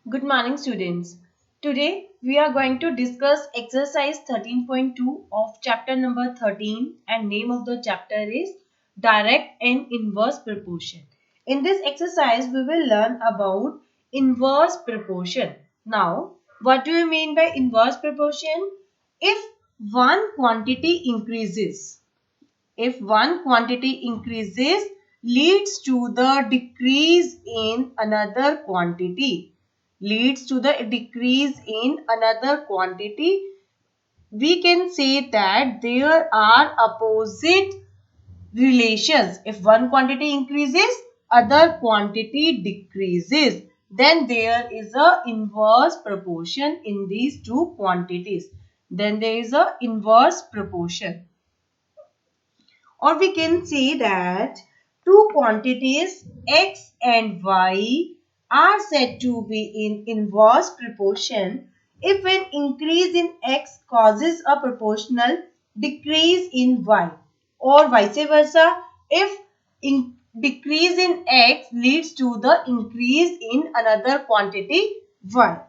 Good morning, students. Today we are going to discuss exercise 13.2 of chapter number 13, and name of the chapter is direct and inverse proportion. In this exercise we will learn about inverse proportion. Now, what do you mean by inverse proportion? If one quantity increases, if one quantity increases leads to the decrease in another quantity, we can say that there are opposite relations. If one quantity increases, other quantity decreases, then there is a inverse proportion in these two quantities. Then there is a inverse proportion. Or we can say that two quantities x and y are said to be in inverse proportion if an increase in x causes a proportional decrease in y, or vice versa if decrease in x leads to the increase in another quantity y,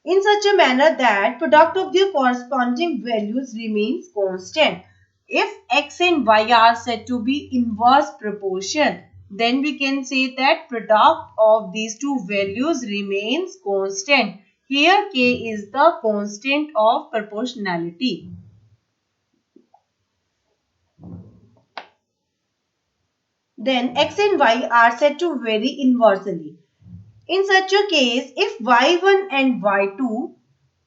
in such a manner that product of their corresponding values remains constant. If x and y are said to be inverse proportion, then we can say that product of these two values remains constant. Here k is the constant of proportionality. Then x and y are said to vary inversely. In such a case, if y1 and y2,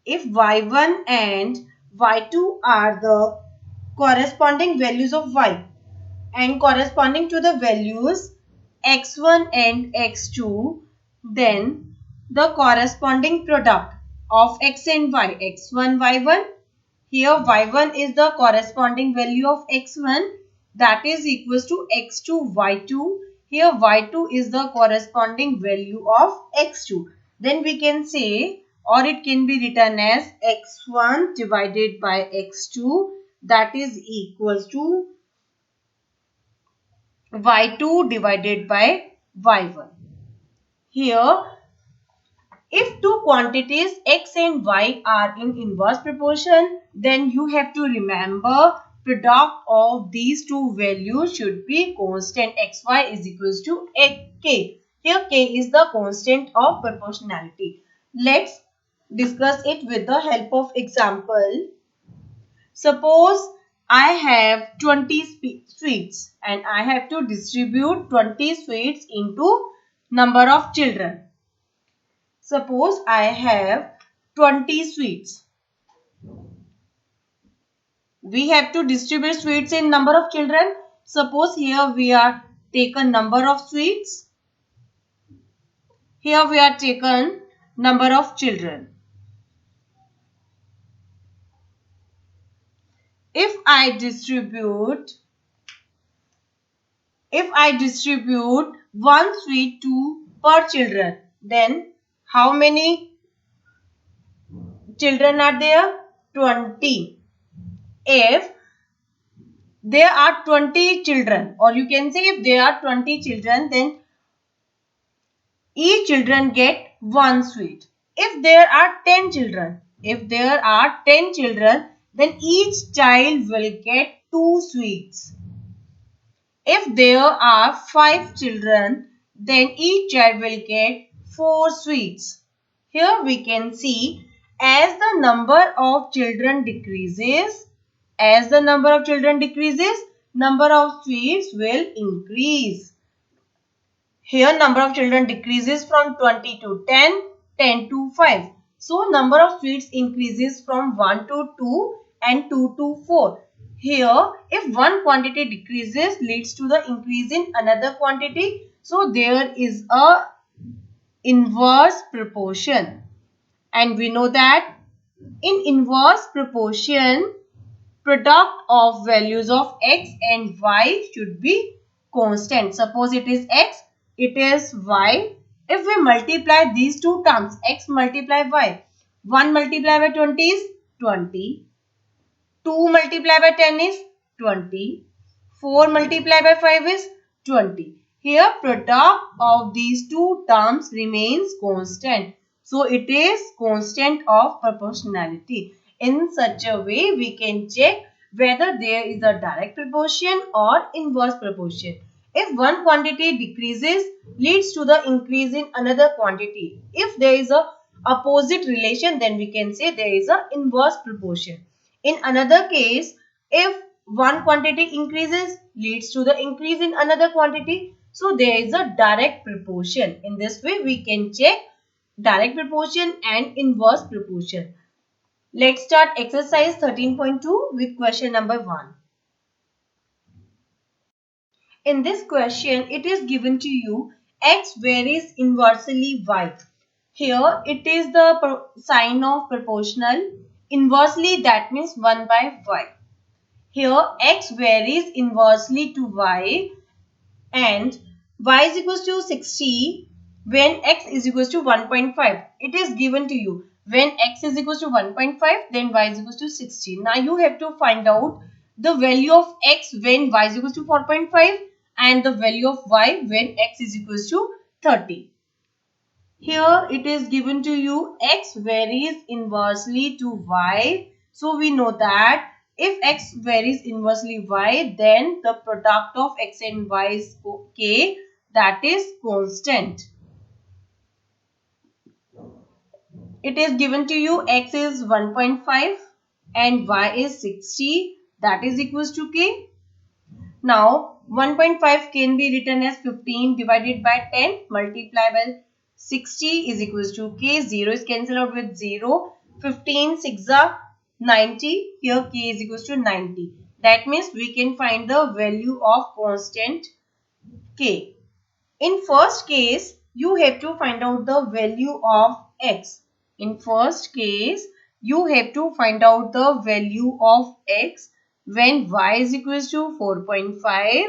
if y1 and y2 are the corresponding values of y and corresponding to the values x1 and x2, then the corresponding product of x and y, x1, y1, here y1 is the corresponding value of x1, that is equals to x2, y2. Here y2 is the corresponding value of x2. Then we can say, or it can be written as x1 divided by x2, that is equals to y2 divided by y1. Here, if two quantities x and y are in inverse proportion, then you have to remember product of these two values should be constant. Xy is equals to k. Here k is the constant of proportionality. Let's discuss it with the help of example. Suppose I have 20 sweets and I have to distribute 20 sweets into number of children. Suppose I have 20 sweets. We have to distribute sweets in number of children. Suppose here we are taken number of sweets. Here we are taken number of children. If I distribute one sweet to per children, then how many children are there? 20. If there are 20 children, or you can say if there are 20 children, then each children get one sweet. If there are 10 children, then each child will get two sweets. If there are 5 children, then each child will get 4 sweets. Here we can see, as the number of children decreases, number of sweets will increase. Here number of children decreases from 20 to 10, 10 to 5. So number of sweets increases from 1 to 2 and 2 to 4. Here if one quantity decreases leads to the increase in another quantity. So there is a inverse proportion. And we know that in inverse proportion, product of values of x and y should be constant. Suppose it is x, it is y. If we multiply these two terms, x multiply y, 1 multiplied by 20 is 20, 2 multiplied by 10 is 20, 4 multiplied by 5 is 20. Here product of these two terms remains constant. So it is constant of proportionality. In such a way we can check whether there is a direct proportion or inverse proportion. If one quantity decreases, leads to the increase in another quantity. If there is a opposite relation, then we can say there is a inverse proportion. In another case, if one quantity increases, leads to the increase in another quantity. So there is a direct proportion. In this way, we can check direct proportion and inverse proportion. Let's start exercise 13.2 with question number 1. In this question, it is given to you x varies inversely y. Here, it is the sign of proportional. Inversely, that means 1 by y. Here, x varies inversely to y and y is equals to 60 when x is equals to 1.5. It is given to you. When x is equals to 1.5, then y is equals to 60. Now, you have to find out the value of x when y is equals to 4.5 and the value of y when x is equals to 30. Here it is given to you x varies inversely to y. So we know that if x varies inversely y, then the product of x and y is k, that is constant. It is given to you x is 1.5 and y is 60, that is equals to k. Now 1.5 can be written as 15 divided by 10 multiplied by 60 is equals to k. 0 is cancelled out with 0. 15 6 are 90. Here k is equals to 90. That means we can find the value of constant k. In first case, you have to find out the value of x. In first case, you have to find out the value of x when y is equals to 4.5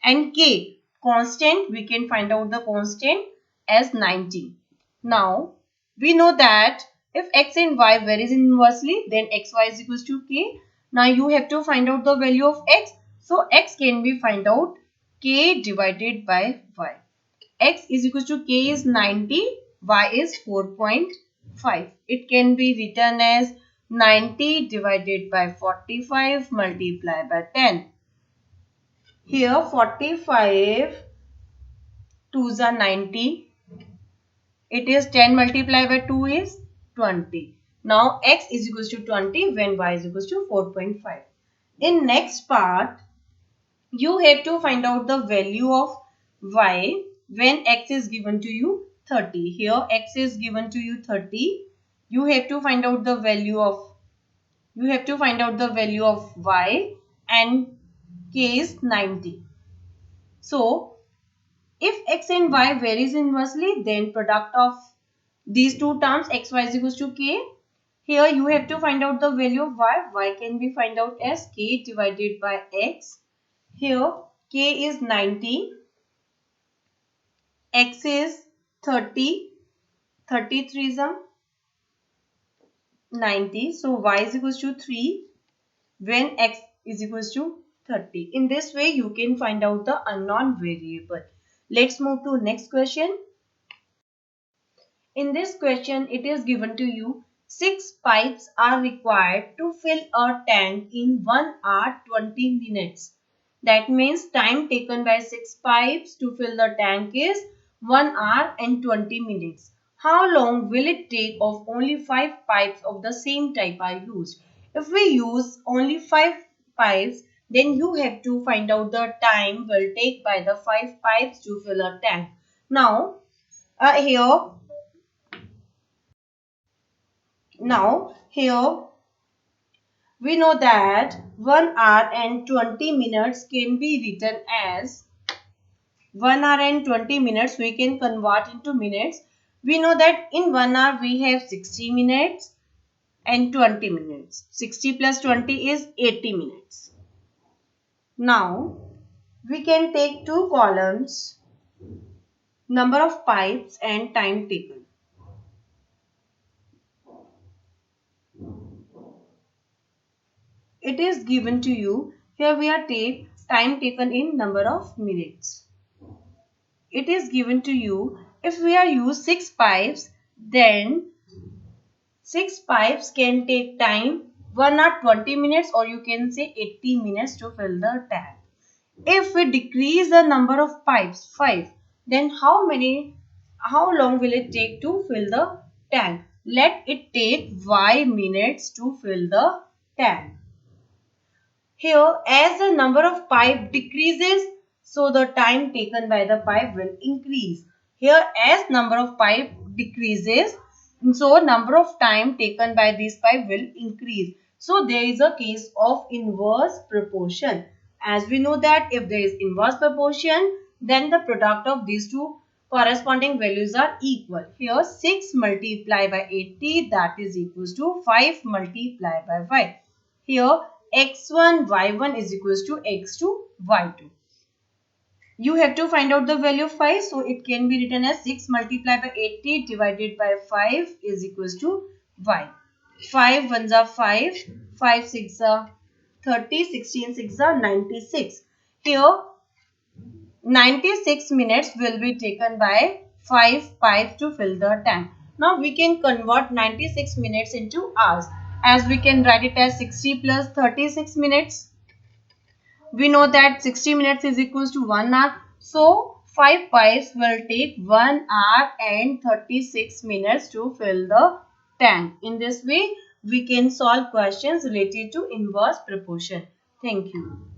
and k. Constant, we can find out the constant as 90. Now, we know that if x and y varies inversely, then xy is equals to k. Now, you have to find out the value of x. So, x can be find out k divided by y. X is equal to k is 90, y is 4.5. It can be written as 90 divided by 45 multiplied by 10. Here 45 2s are 90. It is 10 multiplied by 2 is 20. Now x is equal to 20 when y is equal to 4.5. In next part, you have to find out the value of y when x is given to you 30. Here x is given to you 30. You have to find out the value of y and k is 90. So if x and y varies inversely, then product of these two terms xy is equals to k. Here you have to find out the value of y. Y can be find out as k divided by x. Here k is 90, x is 30, 33 is 90. So y is equals to 3 when x is equals to 30. In this way you can find out the unknown variable. Let's move to next question. In this question, it is given to you 6 pipes are required to fill a tank in 1 hour 20 minutes. That means time taken by 6 pipes to fill the tank is 1 hour and 20 minutes. How long will it take if only 5 pipes of the same type are used? If we use only 5 pipes, then you have to find out the time will take by the 5 pipes to fill a tank. Now, here we know that 1 hour and 20 minutes can be written as 1 hour and 20 minutes we can convert into minutes. We know that in 1 hour we have 60 minutes and 20 minutes. 60 plus 20 is 80 minutes. Now we can take two columns, number of pipes and time taken. It is given to you. Here we are take time taken in number of minutes. it is given to you, if we are use 6 pipes, then 6 pipes can take time 1 hour 20 minutes, or you can say 80 minutes to fill the tank. If we decrease the number of pipes 5, then how long will it take to fill the tank? Let it take 5 minutes to fill the tank. Here, as the number of pipe decreases, so the time taken by the pipe will increase. Here, as number of pipe decreases, so number of time taken by this pipe will increase. So there is a case of inverse proportion. As we know that if there is inverse proportion, then the product of these two corresponding values are equal. Here 6 multiplied by 80, that is equals to 5 multiplied by 5. Here x1 y1 is equals to x2 y2. You have to find out the value of 5. So it can be written as 6 multiplied by 80 divided by 5 is equals to y. 5 ones are 5, 5 6 are 30, 16 6 are 96. Here 96 minutes will be taken by 5 pipes to fill the tank. Now we can convert 96 minutes into hours, as we can write it as 60 plus 36 minutes. We know that 60 minutes is equals to 1 hour. So 5 pipes will take 1 hour and 36 minutes to fill the tank. In this way, we can solve questions related to inverse proportion. Thank you.